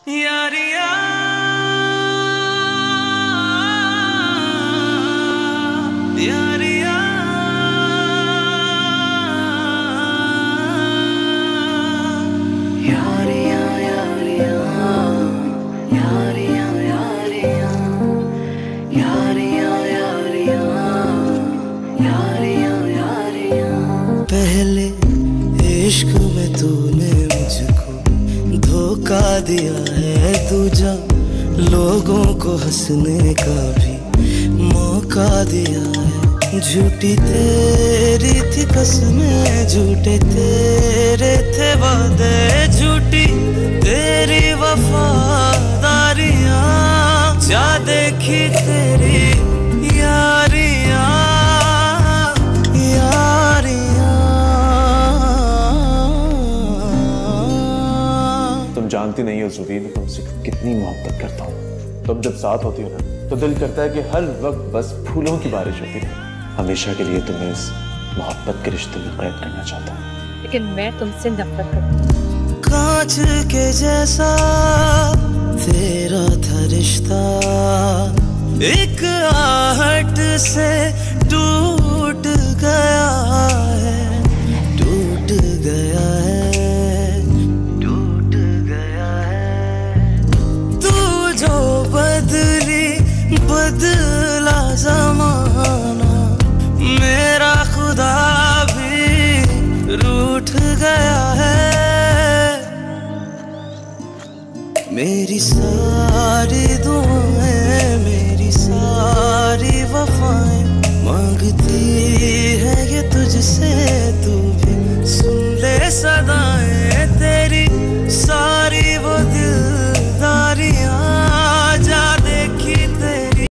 यारिया यारिया यारिया यारिया यारिया यारिया यारिया यारिया यारिया यारिया। पहले इश्क में तूने मुझको धोखा दिया है, दूजा लोगों को हंसने का भी मौका दिया है। झूठी तेरी थी कसमें, झूठे तेरे थे वादे, झूठी तेरी वफादारियां, जा देखी तेरी यारियां यारियां। तुम जानती नहीं हो ज़ुबी, मैं तुमसे कितनी मोहब्बत करता हूँ। तुम जब साथ होती हो ना तो दिल करता है कि हर वक्त बस फूलों की बारिश होती रहे। हमेशा के लिए तुम्हें इस मोहब्बत के रिश्ते में कैद करना चाहता हूँ, लेकिन मैं तुमसे नफरत करती हूँ। कांच के जैसा तेरा था रिश्ता, एक आहट से टूट गया है, टूट गया है, टूट गया है। तू जो बदली बदला ज़माना, मेरा खुदा भी रूठ गया है। मेरी सारी दुआएं, मेरी सारी वफाएं मांगती है ये तुझसे, तू भी सुन ले सदा।